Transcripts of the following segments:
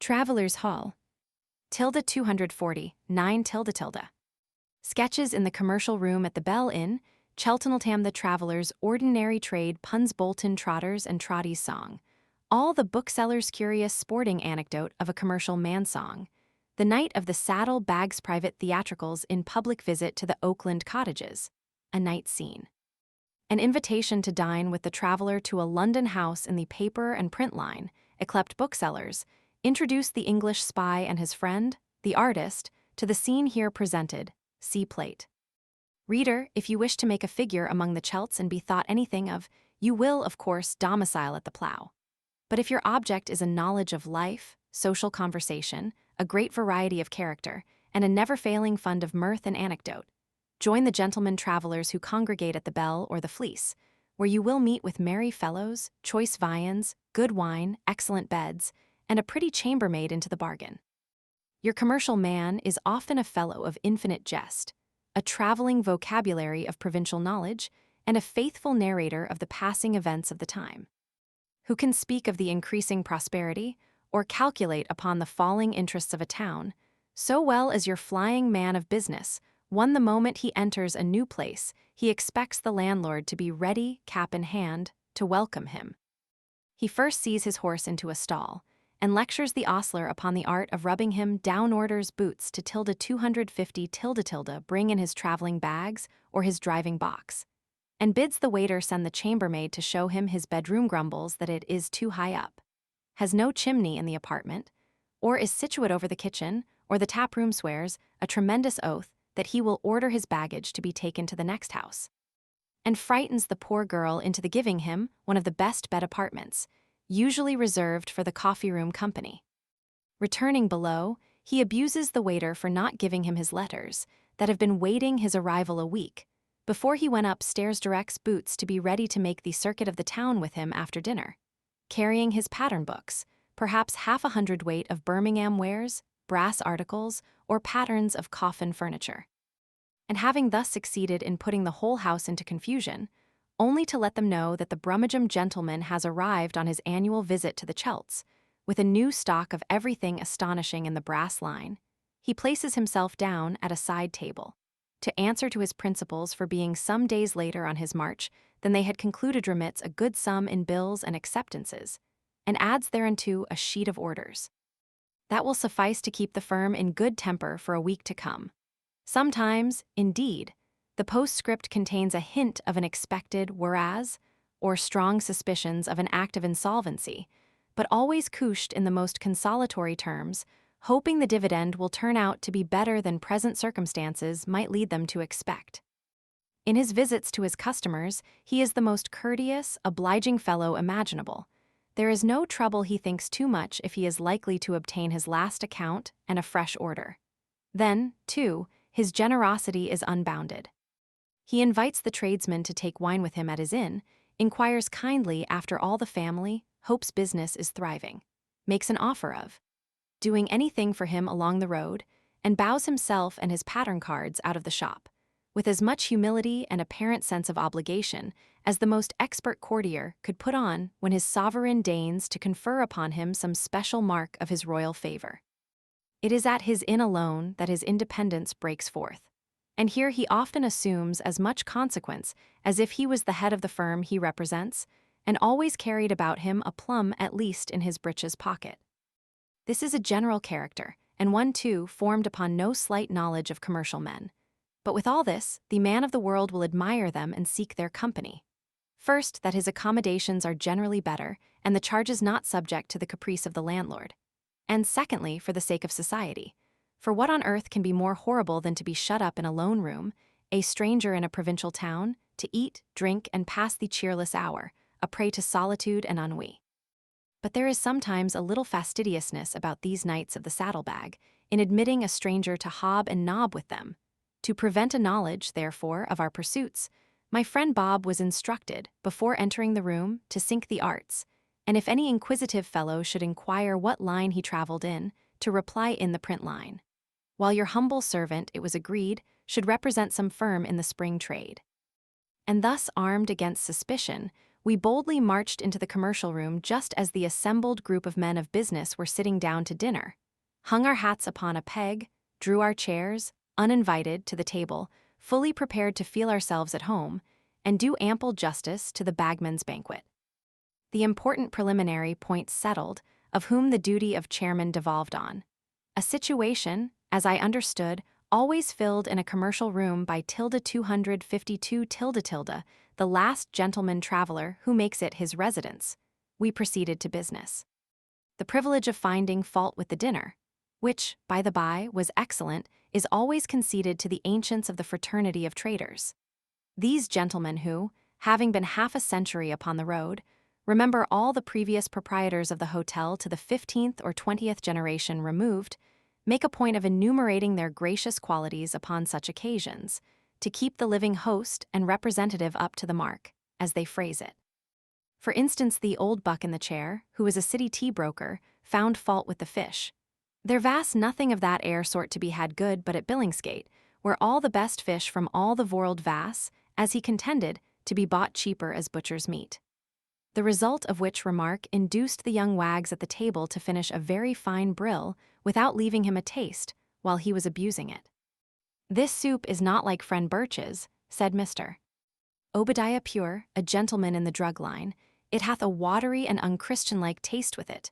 Travelers' Hall. Tilde 240, 9 tilde tilde. Sketches in the commercial room at the Bell Inn, Cheltenham the Traveller's ordinary trade puns Bolton Trotters and Trotty's song. All the bookseller's curious sporting anecdote of a commercial man song. The night of the Saddle Bags private theatricals in public visit to the Oakland cottages. A night scene. An invitation to dine with the traveller to a London house in the paper and print line, yclept booksellers, introduced the English spy and his friend, the artist, to the scene here presented, see plate. Reader, if you wish to make a figure among the Chelts and be thought anything of, you will, of course, domicile at the plough. But if your object is a knowledge of life, social conversation, a great variety of character, and a never-failing fund of mirth and anecdote, join the gentlemen travellers who congregate at the Bell or the Fleece, where you will meet with merry fellows, choice viands, good wine, excellent beds, and a pretty chambermaid into the bargain. Your commercial man is often a fellow of infinite jest, a travelling vocabulary of provincial knowledge, and a faithful narrator of the passing events of the time, who can speak of the increasing prosperity or calculate upon the falling interests of a town, so well as your flying man of business. One the moment he enters a new place, he expects the landlord to be ready, cap in hand, to welcome him. He first sees his horse into a stall, and lectures the ostler upon the art of rubbing him down, orders boots to tilde 250 tilde tilde bring in his travelling bags or his driving box, and bids the waiter send the chambermaid to show him his bedroom, grumbles that it is too high up, has no chimney in the apartment, or is situate over the kitchen, or the taproom swears a tremendous oath that he will order his baggage to be taken to the next house, and frightens the poor girl into the giving him one of the best bed apartments, usually reserved for the coffee-room company. Returning below, he abuses the waiter for not giving him his letters, that have been waiting his arrival a week. Before he went upstairs, directs Boots to be ready to make the circuit of the town with him after dinner, carrying his pattern books, perhaps 1/2 hundredweight of Birmingham wares, brass articles, or patterns of coffin furniture. And having thus succeeded in putting the whole house into confusion, only to let them know that the Brummagem gentleman has arrived on his annual visit to the Chelts, with a new stock of everything astonishing in the brass line, he places himself down at a side table, to answer to his principals for being some days later on his march than they had concluded, remits a good sum in bills and acceptances, and adds thereunto a sheet of orders. That will suffice to keep the firm in good temper for a week to come. Sometimes, indeed, the postscript contains a hint of an expected whereas, or strong suspicions of an act of insolvency, but always couched in the most consolatory terms, hoping the dividend will turn out to be better than present circumstances might lead them to expect. In his visits to his customers, he is the most courteous, obliging fellow imaginable. There is no trouble he thinks too much if he is likely to obtain his last account and a fresh order. Then, too, his generosity is unbounded. He invites the tradesmen to take wine with him at his inn, inquires kindly after all the family, hopes business is thriving, makes an offer of doing anything for him along the road, and bows himself and his pattern cards out of the shop, with as much humility and apparent sense of obligation as the most expert courtier could put on when his sovereign deigns to confer upon him some special mark of his royal favor. It is at his inn alone that his independence breaks forth, and here he often assumes as much consequence as if he was the head of the firm he represents, and always carried about him a plum at least in his breeches pocket. This is a general character, and one, too, formed upon no slight knowledge of commercial men. But with all this, the man of the world will admire them and seek their company. First, that his accommodations are generally better, and the charges not subject to the caprice of the landlord. And secondly, for the sake of society. For what on earth can be more horrible than to be shut up in a lone room, a stranger in a provincial town, to eat, drink, and pass the cheerless hour, a prey to solitude and ennui? But there is sometimes a little fastidiousness about these knights of the saddlebag, in admitting a stranger to hob and nob with them. To prevent a knowledge, therefore, of our pursuits, my friend Bob was instructed, before entering the room, to sink the arts, and if any inquisitive fellow should inquire what line he travelled in, to reply in the print line, while your humble servant, it was agreed, should represent some firm in the spring trade. And thus armed against suspicion, we boldly marched into the commercial room just as the assembled group of men of business were sitting down to dinner, hung our hats upon a peg, drew our chairs, uninvited, to the table, fully prepared to feel ourselves at home, and do ample justice to the bagman's banquet. The important preliminary point settled, of whom the duty of chairman devolved on. A situation, as I understood, always filled in a commercial room by 252 the last gentleman traveler who makes it his residence. We proceeded to business. The privilege of finding fault with the dinner, which, by the by, was excellent, is always conceded to the ancients of the fraternity of traders. These gentlemen who, having been half a century upon the road, remember all the previous proprietors of the hotel to the 15th or 20th generation removed, make a point of enumerating their gracious qualities upon such occasions, to keep the living host and representative up to the mark, as they phrase it. For instance, the old buck in the chair, who is a city tea broker, found fault with the fish. There vas nothing of that air sort to be had good but at Billingsgate, where all the best fish from all the world vas, as he contended, to be bought cheaper as butcher's meat. The result of which remark induced the young wags at the table to finish a very fine brill without leaving him a taste, while he was abusing it. "This soup is not like friend Birch's," said Mr. Obadiah Pure, a gentleman in the drug line. "It hath a watery and unchristian-like taste with it."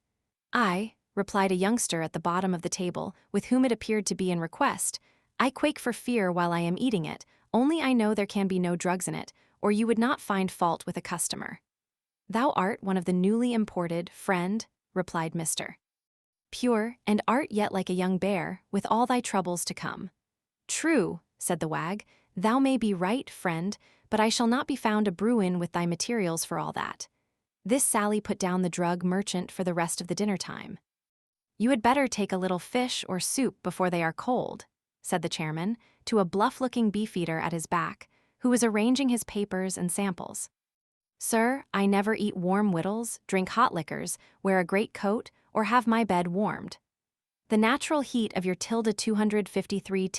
"I," replied a youngster at the bottom of the table, with whom it appeared to be in request, "I quake for fear while I am eating it, only I know there can be no drugs in it, or you would not find fault with a customer." "Thou art one of the newly imported, friend," replied Mr. Pure, "and art yet like a young bear, with all thy troubles to come." "True," said the wag, "thou may be right, friend, but I shall not be found a brew-in with thy materials for all that." This sally put down the drug merchant for the rest of the dinner time. "You had better take a little fish or soup before they are cold," said the chairman, to a bluff-looking beefeater at his back, who was arranging his papers and samples. "Sir, I never eat warm wittles, drink hot liquors, wear a great coat, or have my bed warmed." "The natural heat of your 253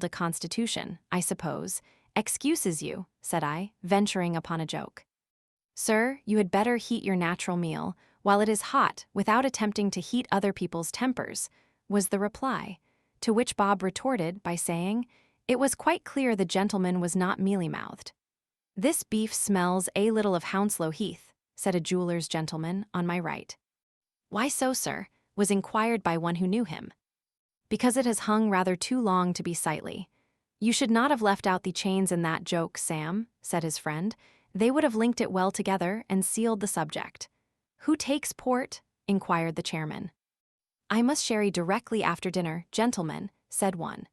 constitution, I suppose, excuses you," said I, venturing upon a joke. "Sir, you had better heat your natural meal, while it is hot, without attempting to heat other people's tempers," was the reply, to which Bob retorted by saying, "It was quite clear the gentleman was not mealy-mouthed." "This beef smells a little of Hounslow Heath," said a jeweler's gentleman on my right. "Why so, sir?" was inquired by one who knew him. "Because it has hung rather too long to be sightly." "You should not have left out the chains in that joke, Sam," said his friend. "They would have linked it well together and sealed the subject." "Who takes port?" inquired the chairman. "I must sherry directly after dinner, gentlemen," said one.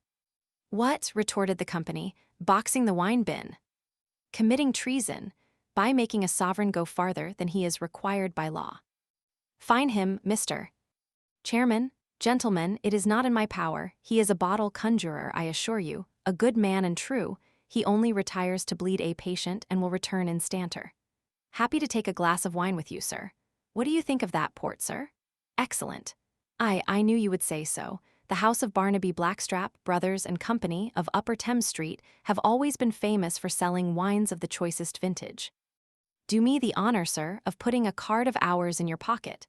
"What?" retorted the company, "boxing the wine-bin?" "Committing treason, by making a sovereign go farther than he is required by law." "Fine him, Mr. Chairman. Gentlemen, it is not in my power. He is a bottle conjurer, I assure you, a good man and true. He only retires to bleed a patient and will return instanter. Happy to take a glass of wine with you, sir. What do you think of that port, sir? Excellent. I knew you would say so. The house of Barnaby Blackstrap, Brothers and Company of Upper Thames Street have always been famous for selling wines of the choicest vintage. Do me the honor, sir, of putting a card of ours in your pocket.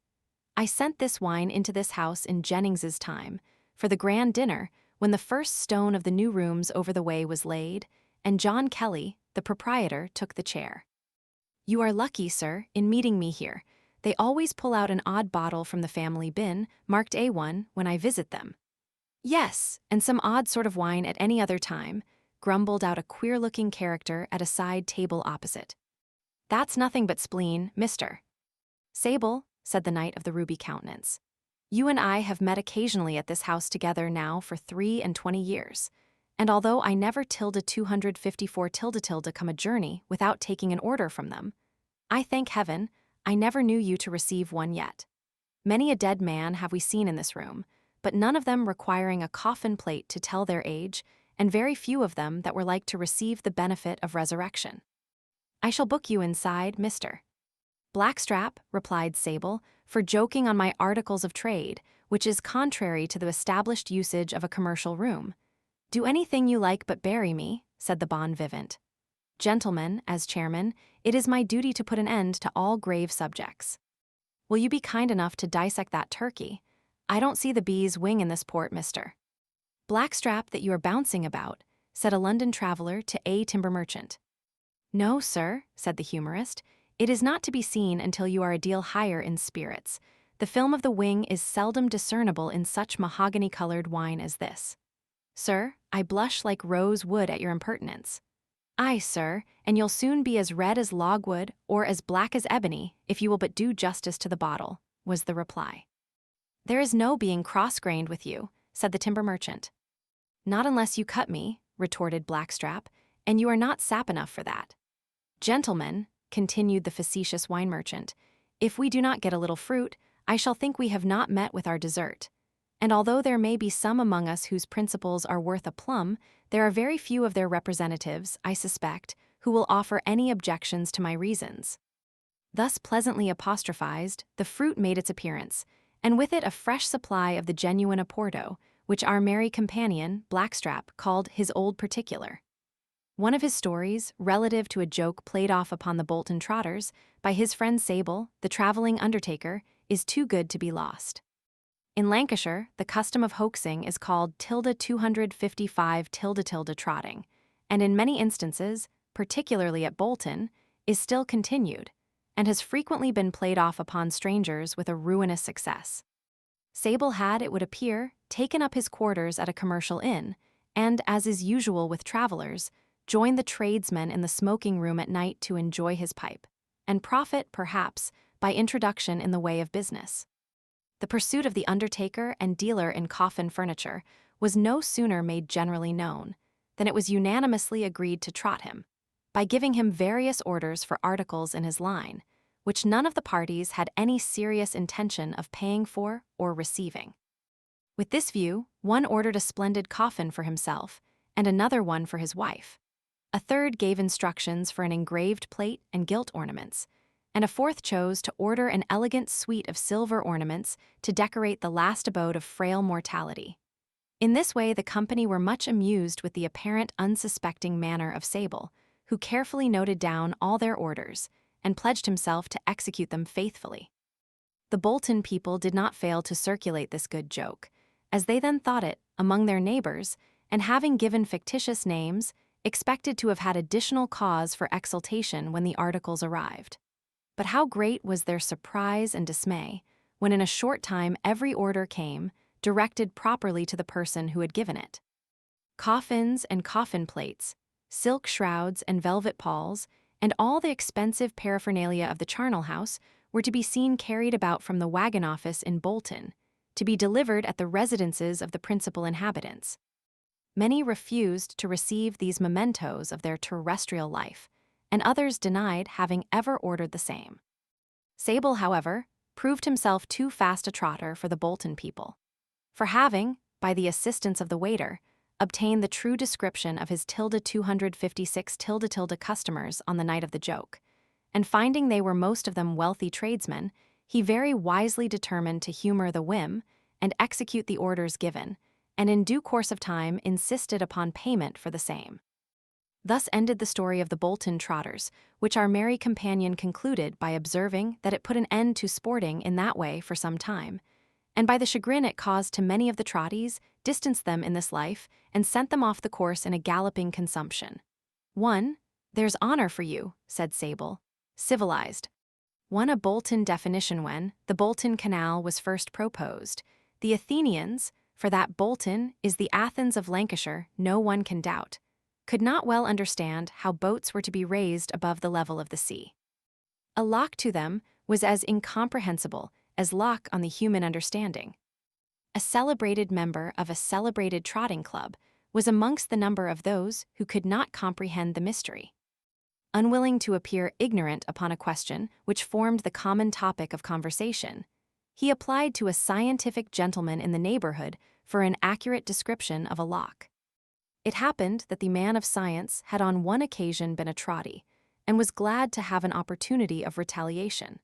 I sent this wine into this house in Jennings's time, for the grand dinner, when the first stone of the new rooms over the way was laid, and John Kelly, the proprietor, took the chair. You are lucky, sir, in meeting me here. They always pull out an odd bottle from the family bin, marked A1, when I visit them. Yes, and some odd sort of wine at any other time, grumbled out a queer-looking character at a side table opposite. That's nothing but spleen, Mr. Sable, said the knight of the ruby countenance. You and I have met occasionally at this house together now for 23 years, and although I never 254 come a journey without taking an order from them, I thank heaven I never knew you to receive one yet. Many a dead man have we seen in this room, but none of them requiring a coffin plate to tell their age, and very few of them that were like to receive the benefit of resurrection. I shall book you inside, Mr. Blackstrap, replied Sable, for joking on my articles of trade, which is contrary to the established usage of a commercial room. Do anything you like but bury me, said the bon vivant. Gentlemen, as chairman, it is my duty to put an end to all grave subjects. Will you be kind enough to dissect that turkey? I don't see the bee's wing in this port, mister. Blackstrap that you are bouncing about, said a London traveler to a timber merchant. No, sir, said the humorist. It is not to be seen until you are a deal higher in spirits. The film of the wing is seldom discernible in such mahogany-colored wine as this. Sir, I blush like rose wood at your impertinence. Aye, sir, and you'll soon be as red as logwood or as black as ebony if you will but do justice to the bottle, was the reply. There is no being cross-grained with you, said the timber merchant. Not unless you cut me, retorted Blackstrap, and you are not sap enough for that. Gentlemen, continued the facetious wine merchant, if we do not get a little fruit, I shall think we have not met with our dessert. And although there may be some among us whose principles are worth a plum, there are very few of their representatives, I suspect, who will offer any objections to my reasons. Thus pleasantly apostrophized, the fruit made its appearance, and with it a fresh supply of the genuine Oporto, which our merry companion, Blackstrap, called his old particular. One of his stories, relative to a joke played off upon the Bolton Trotters by his friend Sable, the traveling undertaker, is too good to be lost. In Lancashire, the custom of hoaxing is called ~255 trotting, and in many instances, particularly at Bolton, is still continued, and has frequently been played off upon strangers with a ruinous success. Sable had, it would appear, taken up his quarters at a commercial inn, and, as is usual with travelers, joined the tradesmen in the smoking room at night to enjoy his pipe, and profit, perhaps, by introduction in the way of business. The pursuit of the undertaker and dealer in coffin furniture was no sooner made generally known than it was unanimously agreed to trot him, by giving him various orders for articles in his line, which none of the parties had any serious intention of paying for or receiving. With this view, one ordered a splendid coffin for himself, and another one for his wife. A third gave instructions for an engraved plate and gilt ornaments, and a fourth chose to order an elegant suite of silver ornaments to decorate the last abode of frail mortality. In this way the company were much amused with the apparent unsuspecting manner of Sable, who carefully noted down all their orders, and pledged himself to execute them faithfully. The Bolton people did not fail to circulate this good joke, as they then thought it, among their neighbors, and having given fictitious names, expected to have had additional cause for exultation when the articles arrived. But how great was their surprise and dismay, when in a short time every order came, directed properly to the person who had given it. Coffins and coffin plates, silk shrouds and velvet palls, and all the expensive paraphernalia of the charnel house were to be seen carried about from the wagon office in Bolton, to be delivered at the residences of the principal inhabitants. Many refused to receive these mementos of their terrestrial life, and others denied having ever ordered the same. Sable, however, proved himself too fast a trotter for the Bolton people. For having, by the assistance of the waiter, obtained the true description of his ~256 customers on the night of the joke, and finding they were most of them wealthy tradesmen, he very wisely determined to humor the whim and execute the orders given, and in due course of time insisted upon payment for the same. Thus ended the story of the Bolton Trotters, which our merry companion concluded by observing that it put an end to sporting in that way for some time, and by the chagrin it caused to many of the trotties, distanced them in this life, and sent them off the course in a galloping consumption. 1. There's honor for you, said Sable. Civilized. 1. A Bolton definition. When the Bolton Canal was first proposed, the Athenians, for that Bolton is the Athens of Lancashire, no one can doubt, could not well understand how boats were to be raised above the level of the sea. A lock to them was as incomprehensible as lock on the human understanding. A celebrated member of a celebrated trotting club was amongst the number of those who could not comprehend the mystery. Unwilling to appear ignorant upon a question which formed the common topic of conversation, he applied to a scientific gentleman in the neighborhood for an accurate description of a lock. It happened that the man of science had on one occasion been a trotty, and was glad to have an opportunity of retaliation.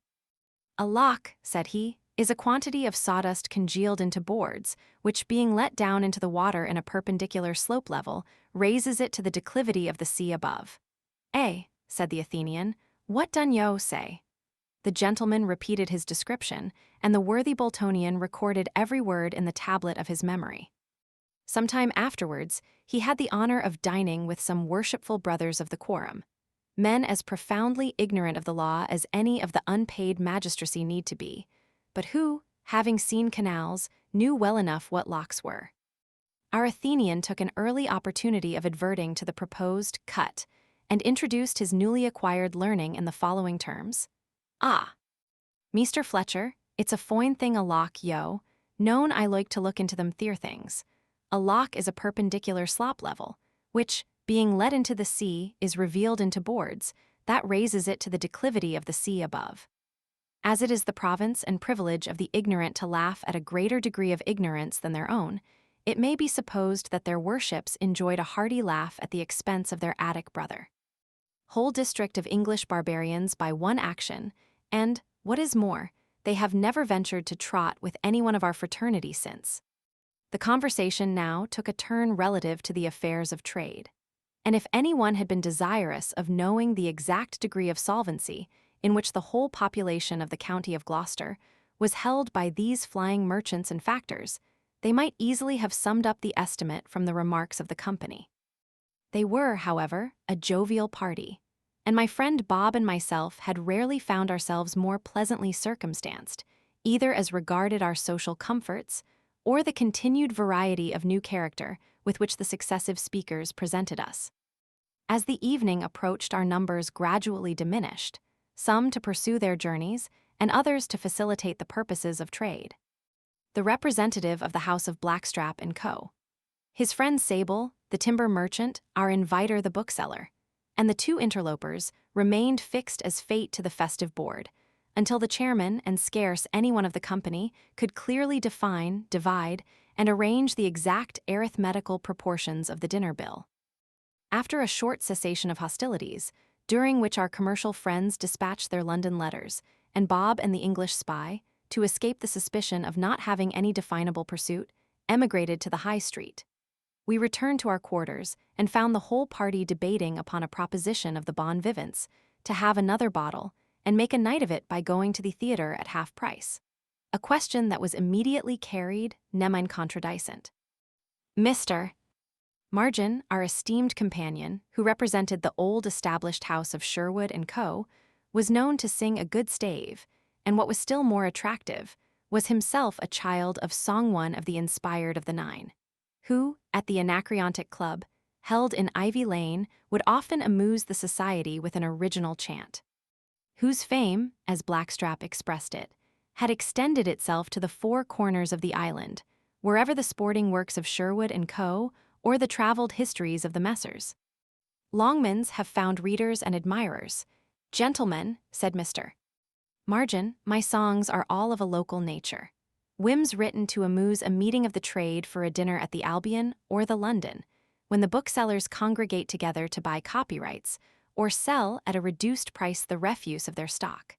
A lock, said he, is a quantity of sawdust congealed into boards, which being let down into the water in a perpendicular slope level, raises it to the declivity of the sea above. Said the Athenian, "what done yo say?" The gentleman repeated his description, and the worthy Boltonian recorded every word in the tablet of his memory. Some time afterwards, he had the honor of dining with some worshipful brothers of the quorum, men as profoundly ignorant of the law as any of the unpaid magistracy need to be, but who, having seen canals, knew well enough what locks were. Our Athenian took an early opportunity of adverting to the proposed cut, and introduced his newly acquired learning in the following terms. "Ah, Meester Fletcher, it's a foine thing a lock, yo, known I like to look into them theer things. A lock is a perpendicular slop level, which, being let into the sea, is revealed into boards, that raises it to the declivity of the sea above. As it is the province and privilege of the ignorant to laugh at a greater degree of ignorance than their own, it may be supposed that their worships enjoyed a hearty laugh at the expense of their Attic brother. Whole district of English barbarians by one action, and, what is more, they have never ventured to trot with any one of our fraternity since." The conversation now took a turn relative to the affairs of trade, and if any one had been desirous of knowing the exact degree of solvency in which the whole population of the county of Gloucester was held by these flying merchants and factors, they might easily have summed up the estimate from the remarks of the company. They were, however, a jovial party, and my friend Bob and myself had rarely found ourselves more pleasantly circumstanced, either as regarded our social comforts or the continued variety of new character with which the successive speakers presented us. As the evening approached, our numbers gradually diminished, some to pursue their journeys, and others to facilitate the purposes of trade. The representative of the house of Blackstrap and Co., his friend Sable, the timber merchant, our inviter the bookseller, and the two interlopers remained fixed as fate to the festive board, until the chairman and scarce any one of the company could clearly define, divide, and arrange the exact arithmetical proportions of the dinner bill. After a short cessation of hostilities, during which our commercial friends dispatched their London letters, and Bob and the English spy, to escape the suspicion of not having any definable pursuit, emigrated to the High Street, we returned to our quarters and found the whole party debating upon a proposition of the bon vivants to have another bottle and make a night of it by going to the theatre at half price, a question that was immediately carried, nemine contradicent. Mr. Margin, our esteemed companion, who represented the old established house of Sherwood and Co., was known to sing a good stave, and what was still more attractive, was himself a child of Song One of the Inspired of the Nine, who, at the Anacreontic Club, held in Ivy Lane, would often amuse the society with an original chant, whose fame, as Blackstrap expressed it, had extended itself to the four corners of the island, wherever the sporting works of Sherwood and Co., or the travelled histories of the Messrs. Longmans have found readers and admirers. "Gentlemen," said Mr. Margin, "my songs are all of a local nature. Whims written to amuse a meeting of the trade for a dinner at the Albion or the London, when the booksellers congregate together to buy copyrights, or sell at a reduced price the refuse of their stock.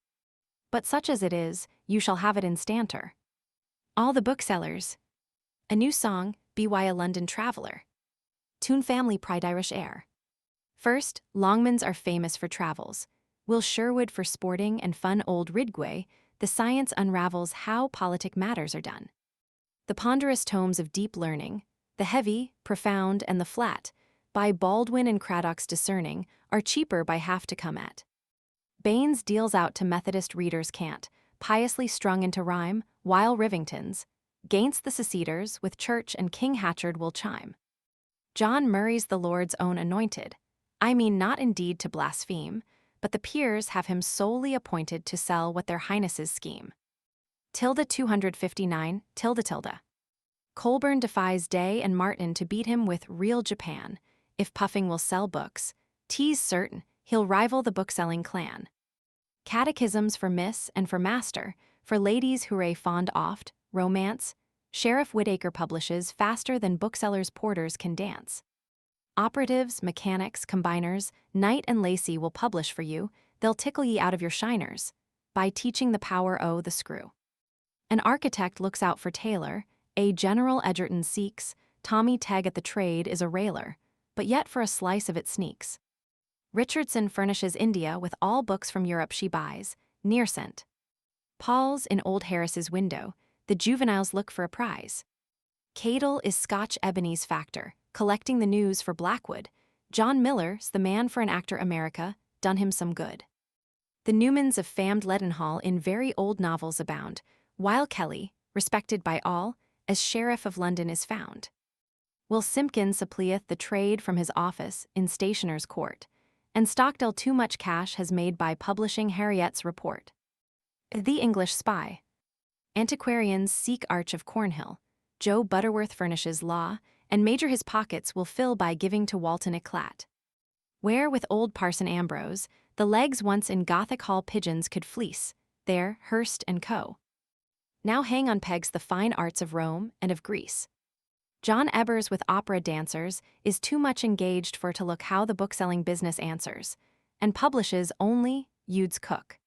But such as it is, you shall have it instanter. All the booksellers. A new song, be why a London traveller. Tune family pride Irish air. First, Longmans are famous for travels. Will Sherwood for sporting and fun old Ridgway, the science unravels how politic matters are done. The ponderous tomes of deep learning, the heavy, profound, and the flat, by Baldwin and Craddock's discerning, are cheaper by half to come at. Baines deals out to Methodist readers cant, piously strung into rhyme, while Rivington's, gainst the seceders with church and King Hatchard will chime. John Murray's the Lord's own anointed, I mean not indeed to blaspheme, but the peers have him solely appointed to sell what their highnesses scheme. 259, . Colburn defies Day and Martin to beat him with real Japan. If Puffing will sell books, 'tis certain he'll rival the bookselling clan. Catechisms for Miss and for Master, for ladies hooray fond oft, romance, Sheriff Whitaker publishes faster than booksellers' porters can dance. Operatives, mechanics, combiners, Knight and Lacey will publish for you, they'll tickle ye out of your shiners, by teaching the power o' the screw. An architect looks out for Taylor, a General Edgerton seeks, Tommy Tegg at the trade is a railer, but yet for a slice of it sneaks. Richardson furnishes India with all books from Europe she buys, near-sent. Paul's in Old Harris's window, the juveniles look for a prize. Cadle is Scotch Ebony's factor, collecting the news for Blackwood. John Miller's the man for an actor America, done him some good. The Newmans of famed Leadenhall in very old novels abound, while Kelly, respected by all, as Sheriff of London is found. Will Simpkin supplieth the trade from his office in Stationer's Court, and Stockdale too much cash has made by publishing Harriet's report. The English Spy. Antiquarians seek Arch of Cornhill. Joe Butterworth furnishes law, and Major his pockets will fill by giving to Walton Eclat. Where with old Parson Ambrose, the legs once in Gothic Hall pigeons could fleece, there Hurst and Co. now hang on pegs the fine arts of Rome and of Greece. John Ebers with opera dancers is too much engaged for to look how the bookselling business answers, and publishes only Eudes Cook.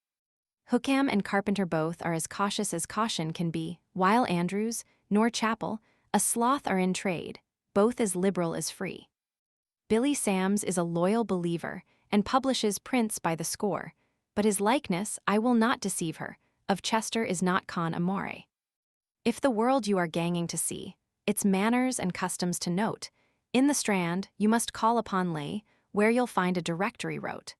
Hookham and Carpenter both are as cautious as caution can be, while Andrews, nor Chappell, a sloth are in trade, both as liberal as free. Billy Sams is a loyal believer, and publishes prints by the score, but his likeness, I will not deceive her, of Chester is not con amore. If the world you are ganging to see, its manners and customs to note, in the Strand you must call upon Lay, where you'll find a directory wrote.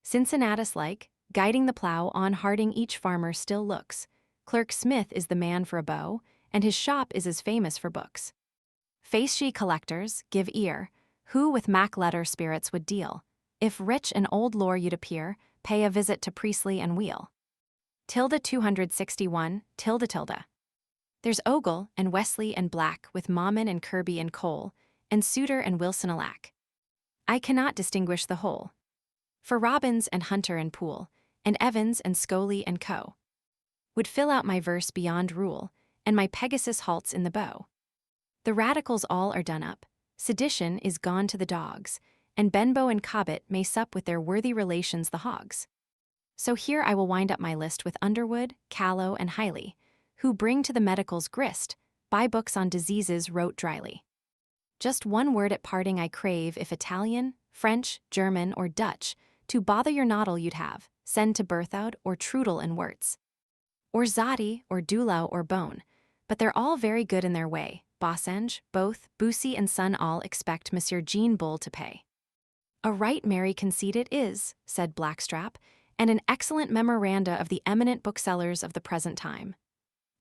Cincinnatus-like, guiding the plow on Harding each farmer still looks. Clerk Smith is the man for a bow, and his shop is as famous for books. Face ye collectors, give ear, who with Mac letter spirits would deal. If rich and old lore you'd appear, pay a visit to Priestley and Wheel. 261, . There's Ogle and Wesley and Black with Maumon and Kirby and Cole, and Souter and Wilson alack. I cannot distinguish the whole. For Robbins and Hunter and Poole, and Evans and Scoley and Co. would fill out my verse beyond rule, and my Pegasus halts in the bow. The radicals all are done up, sedition is gone to the dogs, and Benbow and Cobbett may sup with their worthy relations the hogs. So here I will wind up my list with Underwood, Callow, and Hiley, who bring to the medicals grist, buy books on diseases wrote dryly. Just one word at parting I crave, if Italian, French, German, or Dutch, to bother your noddle you'd have, send to Berthoud or Trudel and Wirtz. Or Zotti, or Dulau, or Bone, but they're all very good in their way. Bossenge, both, Boussy and Son all expect Monsieur Jean Bull to pay. A right merry conceit it is, said Blackstrap, and an excellent memoranda of the eminent booksellers of the present time.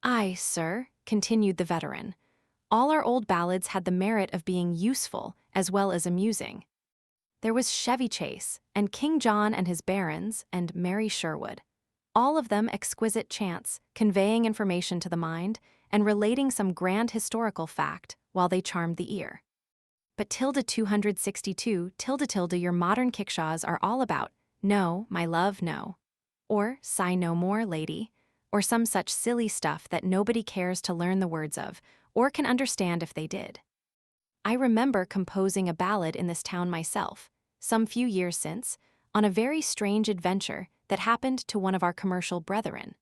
Aye, sir, continued the veteran, all our old ballads had the merit of being useful as well as amusing. There was Chevy Chase, and King John and his barons, and Mary Sherwood, all of them exquisite chants, conveying information to the mind, and relating some grand historical fact, while they charmed the ear. But 262, your modern kickshaws are all about, no, my love, no. Or, sigh no more, lady, or some such silly stuff that nobody cares to learn the words of, or can understand if they did. I remember composing a ballad in this town myself, some few years since, on a very strange adventure that happened to one of our commercial brethren.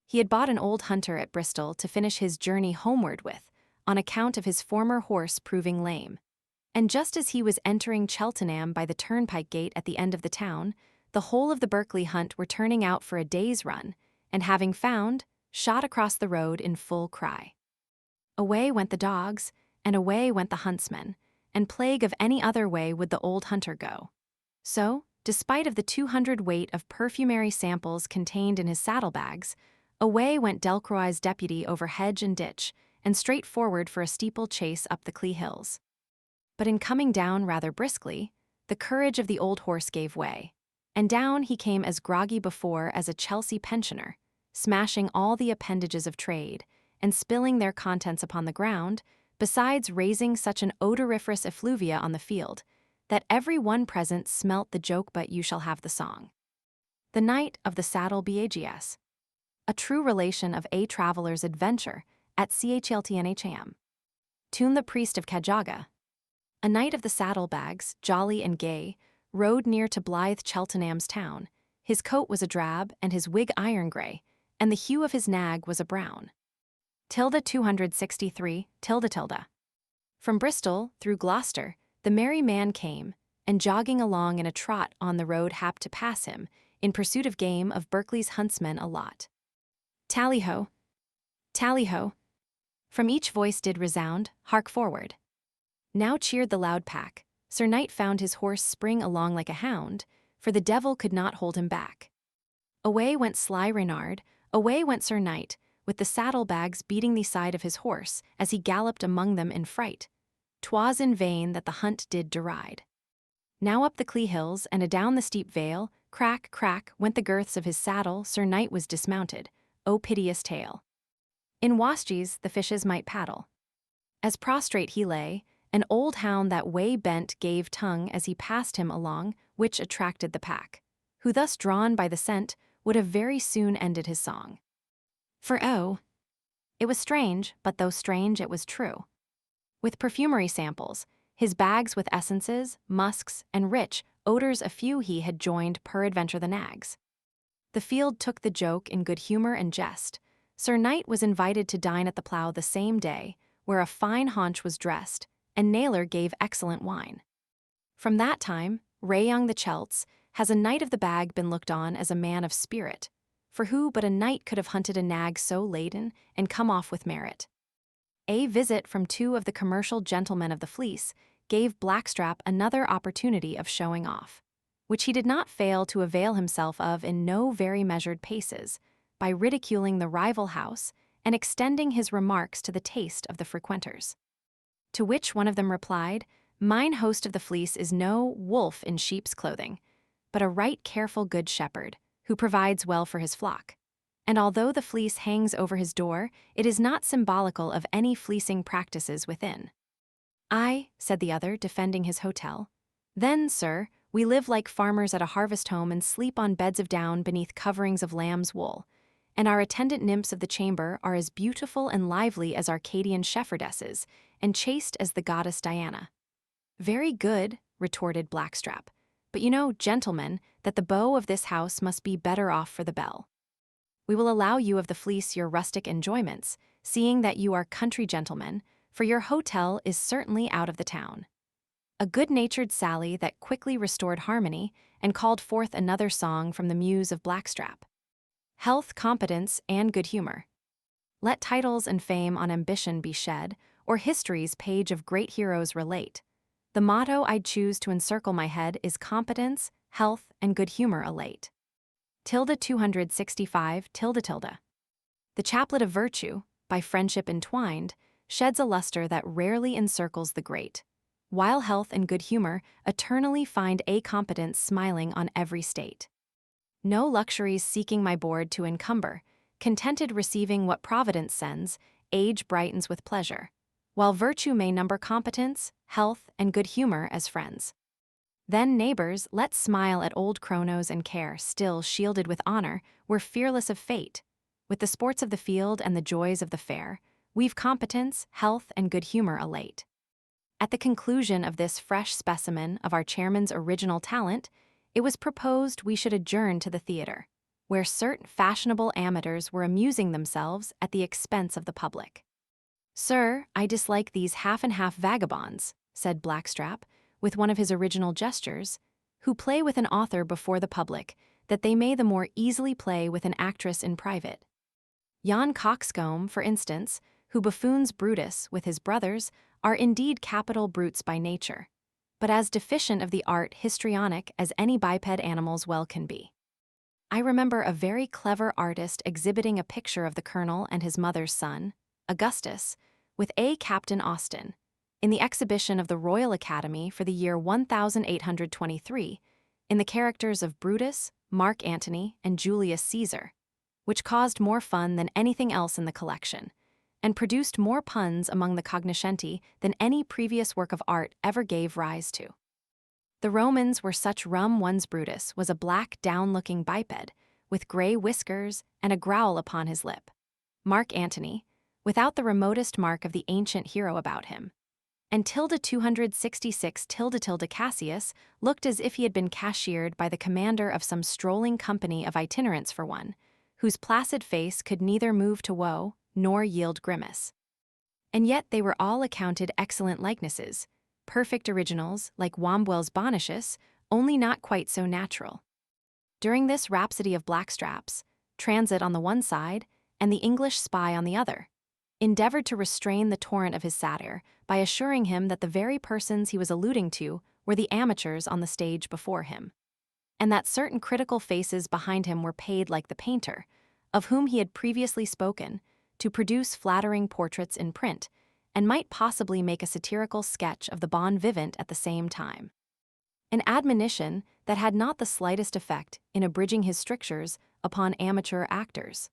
He had bought an old hunter at Bristol to finish his journey homeward with, on account of his former horse proving lame. And just as he was entering Cheltenham by the turnpike gate at the end of the town, the whole of the Berkeley hunt were turning out for a day's run, and having found, shot across the road in full cry. Away went the dogs, and away went the huntsmen, and plague of any other way would the old hunter go. So, despite of the 200 weight of perfumary samples contained in his saddlebags, away went Delcroix's deputy over hedge and ditch, and straight forward for a steeple chase up the Clee Hills. But in coming down rather briskly, the courage of the old horse gave way, and down he came as groggy before as a Chelsea pensioner, smashing all the appendages of trade, and spilling their contents upon the ground, besides raising such an odoriferous effluvia on the field, that every one present smelt the joke, but you shall have the song. The Knight of the Saddle Bags. A true relation of a traveller's adventure at Chltnham. Toon the priest of Cajaga. A knight of the saddlebags, jolly and gay, rode near to blithe Cheltenham's town. His coat was a drab, and his wig iron grey, and the hue of his nag was a brown. 263, . From Bristol, through Gloucester, the merry man came, and jogging along in a trot on the road happed to pass him, in pursuit of game of Berkeley's huntsmen a lot. Tally-ho! Tally-ho! From each voice did resound, hark forward. Now cheered the loud pack. Sir Knight found his horse spring along like a hound, for the devil could not hold him back. Away went sly Reynard, away went Sir Knight, with the saddle-bags beating the side of his horse as he galloped among them in fright. 'Twas in vain that the hunt did deride. Now up the Clee hills and adown the steep vale, crack, crack, went the girths of his saddle. Sir Knight was dismounted. O piteous tale! In wasties the fishes might paddle. As prostrate he lay, an old hound that way bent gave tongue as he passed him along, which attracted the pack, who thus drawn by the scent would have very soon ended his song. For oh, it was strange, but though strange it was true. With perfumery samples, his bags with essences, musks, and rich odors a few he had joined peradventure the nags. The field took the joke in good humor and jest. Sir Knight was invited to dine at the Plough the same day, where a fine haunch was dressed, and Naylor gave excellent wine. From that time, Rayong the Chelts has a Knight of the Bag been looked on as a man of spirit, for who but a knight could have hunted a nag so laden and come off with merit? A visit from two of the commercial gentlemen of the Fleece gave Blackstrap another opportunity of showing off, which he did not fail to avail himself of in no very measured paces, by ridiculing the rival house and extending his remarks to the taste of the frequenters. To which one of them replied, "Mine host of the Fleece is no wolf in sheep's clothing, but a right careful good shepherd, who provides well for his flock. And although the fleece hangs over his door, it is not symbolical of any fleecing practices within." "Aye," said the other, defending his hotel. "Then, sir, we live like farmers at a harvest home and sleep on beds of down beneath coverings of lamb's wool, and our attendant nymphs of the chamber are as beautiful and lively as Arcadian shepherdesses, and chaste as the goddess Diana." "Very good," retorted Blackstrap, "but you know, gentlemen, that the beau of this house must be better off for the belle. We will allow you of the Fleece your rustic enjoyments, seeing that you are country gentlemen, for your hotel is certainly out of the town." A good-natured sally that quickly restored harmony and called forth another song from the muse of Blackstrap. Health, competence, and good humor. Let titles and fame on ambition be shed, or history's page of great heroes relate. The motto I'd choose to encircle my head is competence, health, and good humor elate. 265 . The chaplet of virtue, by friendship entwined, sheds a luster that rarely encircles the great, while health and good humor eternally find a competence smiling on every state. No luxuries seeking my board to encumber, contented receiving what Providence sends, age brightens with pleasure, while virtue may number competence, health, and good humor as friends. Then, neighbors, let's smile at old Chronos and care, still shielded with honor, we're fearless of fate. With the sports of the field and the joys of the fair, we've competence, health, and good humor elate. At the conclusion of this fresh specimen of our chairman's original talent, it was proposed we should adjourn to the theater, where certain fashionable amateurs were amusing themselves at the expense of the public. "Sir, I dislike these half-and-half vagabonds," said Blackstrap, with one of his original gestures, "who play with an author before the public, that they may the more easily play with an actress in private. Yon coxcomb, for instance, who buffoons Brutus with his brothers, are indeed capital brutes by nature, but as deficient of the art histrionic as any biped animals well can be. I remember a very clever artist exhibiting a picture of the colonel and his mother's son, Augustus, with A. Captain Austen, in the exhibition of the Royal Academy for the year 1823, in the characters of Brutus, Mark Antony, and Julius Caesar, which caused more fun than anything else in the collection, and produced more puns among the cognoscenti than any previous work of art ever gave rise to. The Romans were such rum one's Brutus was a black down-looking biped, with gray whiskers and a growl upon his lip. Mark Antony, without the remotest mark of the ancient hero about him. And 266 Cassius looked as if he had been cashiered by the commander of some strolling company of itinerants for one, whose placid face could neither move to woe nor yield grimace. And yet they were all accounted excellent likenesses, perfect originals like Wombwell's Bonifacius, only not quite so natural. During this rhapsody of blackstraps, Transit on the one side and the English spy on the other endeavored to restrain the torrent of his satire by assuring him that the very persons he was alluding to were the amateurs on the stage before him, and that certain critical faces behind him were paid like the painter, of whom he had previously spoken, to produce flattering portraits in print, and might possibly make a satirical sketch of the bon vivant at the same time. An admonition that had not the slightest effect in abridging his strictures upon amateur actors.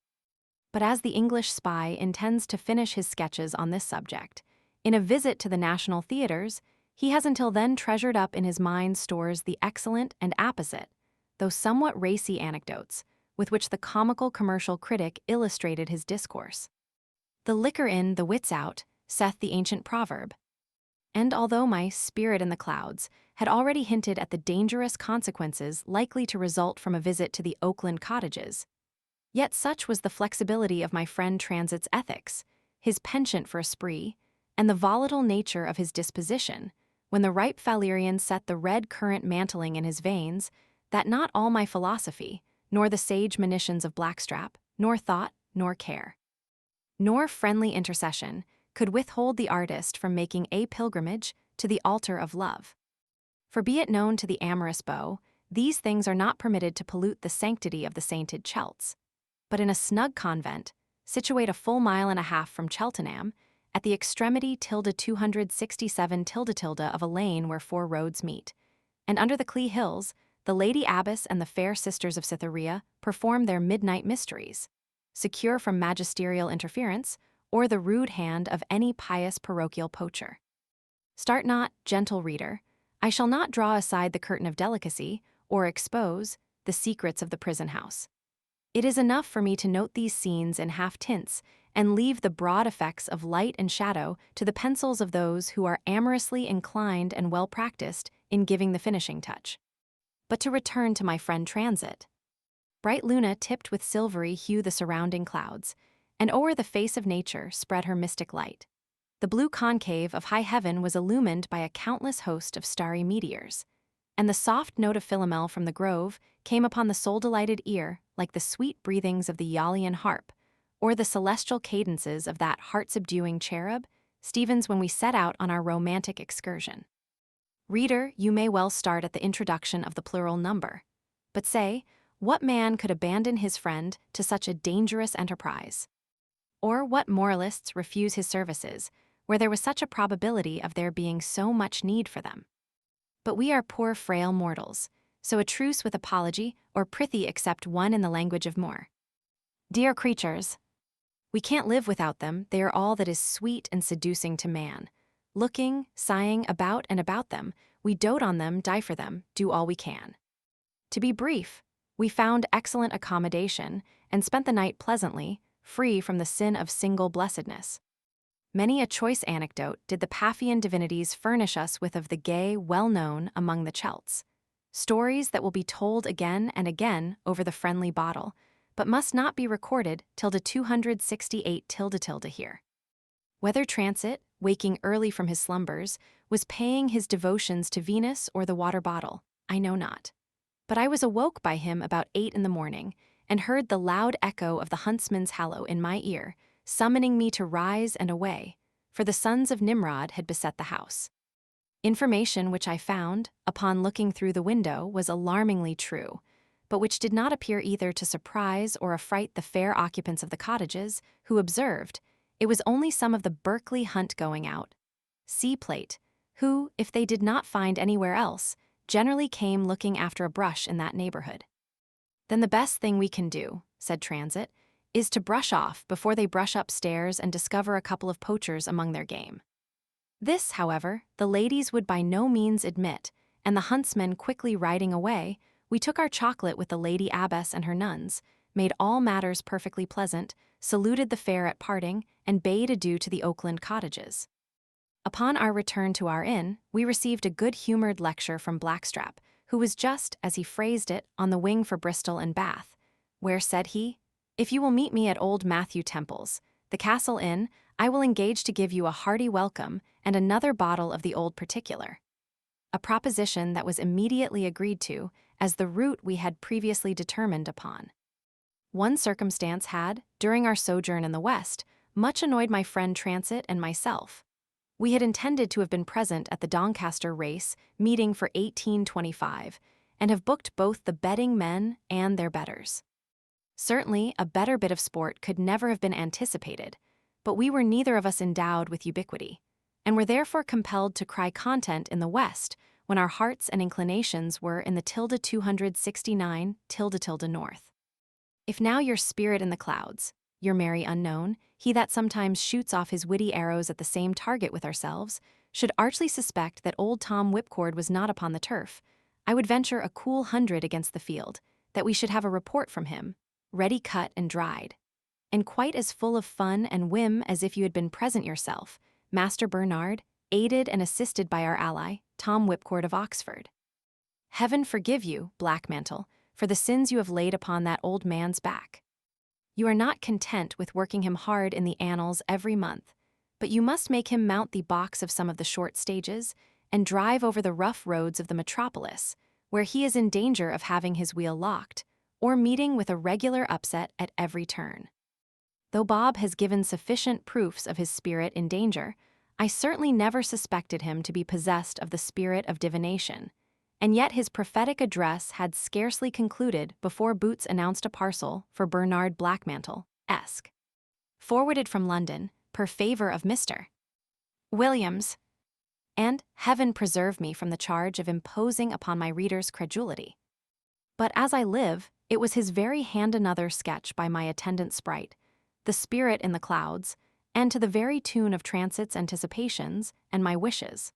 But as the English spy intends to finish his sketches on this subject, in a visit to the national theaters, he has until then treasured up in his mind stores the excellent and apposite, though somewhat racy anecdotes, with which the comical commercial critic illustrated his discourse. The liquor in, the wits out, saith the ancient proverb. And although my spirit in the clouds had already hinted at the dangerous consequences likely to result from a visit to the Oakland cottages, yet such was the flexibility of my friend Transit's ethics, his penchant for a spree, and the volatile nature of his disposition, when the ripe Valerian set the red current mantling in his veins, that not all my philosophy, nor the sage monitions of Blackstrap, nor thought, nor care, nor friendly intercession, could withhold the artist from making a pilgrimage to the altar of love. For be it known to the amorous beau, these things are not permitted to pollute the sanctity of the sainted Chelts, but in a snug convent, situate a full mile and a half from Cheltenham, at the extremity 267 of a lane where 4 roads meet, and under the Clee Hills, the Lady Abbess and the fair sisters of Cytherea perform their midnight mysteries, secure from magisterial interference or the rude hand of any pious parochial poacher. Start not, gentle reader, I shall not draw aside the curtain of delicacy or expose the secrets of the prison house. It is enough for me to note these scenes in half tints and leave the broad effects of light and shadow to the pencils of those who are amorously inclined and well practiced in giving the finishing touch. But to return to my friend Transit. Bright Luna tipped with silvery hue the surrounding clouds, and o'er the face of nature spread her mystic light. The blue concave of high heaven was illumined by a countless host of starry meteors, and the soft note of Philomel from the grove came upon the soul-delighted ear like the sweet breathings of the Ialian harp, or the celestial cadences of that heart-subduing cherub, Stevens, when we set out on our romantic excursion. Reader, you may well start at the introduction of the plural number. But say, what man could abandon his friend to such a dangerous enterprise? Or what moralists refuse his services, where there was such a probability of there being so much need for them? But we are poor frail mortals, so a truce with apology, or prithee accept one in the language of more. Dear creatures, we can't live without them, they are all that is sweet and seducing to man. Looking, sighing about and about them, we dote on them, die for them, do all we can. To be brief, we found excellent accommodation, and spent the night pleasantly, free from the sin of single blessedness. Many a choice anecdote did the Paphian divinities furnish us with of the gay, well-known among the Celts. Stories that will be told again and again over the friendly bottle, but must not be recorded till the 268 here. Whether Transit, waking early from his slumbers, was paying his devotions to Venus or the water bottle, I know not. But I was awoke by him about 8 in the morning, and heard the loud echo of the huntsman's hallo in my ear, summoning me to rise and away, for the sons of Nimrod had beset the house. Information which I found, upon looking through the window, was alarmingly true, but which did not appear either to surprise or affright the fair occupants of the cottages, who observed, it was only some of the Berkeley hunt going out, sea-plate, who, if they did not find anywhere else, generally came looking after a brush in that neighborhood. Then the best thing we can do, said Transit, is to brush off before they brush upstairs and discover a couple of poachers among their game. This, however, the ladies would by no means admit, and the huntsmen quickly riding away, we took our chocolate with the Lady Abbess and her nuns, made all matters perfectly pleasant, saluted the fair at parting, and bade adieu to the Oakland cottages. Upon our return to our inn, we received a good-humored lecture from Blackstrap, who was just, as he phrased it, on the wing for Bristol and Bath, where, said he, if you will meet me at old Matthew Temple's, The Castle Inn, I will engage to give you a hearty welcome and another bottle of the old particular. A proposition that was immediately agreed to as the route we had previously determined upon. One circumstance had, during our sojourn in the West, much annoyed my friend Transit and myself. We had intended to have been present at the Doncaster race meeting for 1825, and have booked both the betting men and their betters. Certainly, a better bit of sport could never have been anticipated, but we were neither of us endowed with ubiquity, and were therefore compelled to cry content in the West when our hearts and inclinations were in the 269 north. If now your spirit in the clouds, your merry unknown, he that sometimes shoots off his witty arrows at the same target with ourselves, should archly suspect that old Tom Whipcord was not upon the turf, I would venture a cool 100 against the field, that we should have a report from him, ready cut and dried, and quite as full of fun and whim as if you had been present yourself, Master Bernard, aided and assisted by our ally, Tom Whipcord of Oxford. Heaven forgive you, Blackmantle, for the sins you have laid upon that old man's back. You are not content with working him hard in the annals every month, but you must make him mount the box of some of the short stages and drive over the rough roads of the metropolis, where he is in danger of having his wheel locked, or meeting with a regular upset at every turn. Though Bob has given sufficient proofs of his spirit in danger, I certainly never suspected him to be possessed of the spirit of divination, and yet his prophetic address had scarcely concluded before Boots announced a parcel for Bernard Blackmantle, Esq. Forwarded from London, per favour of Mr. Williams. And heaven preserve me from the charge of imposing upon my reader's credulity. But as I live, it was his very hand another sketch by my attendant sprite, the spirit in the clouds, and to the very tune of Transit's anticipations and my wishes.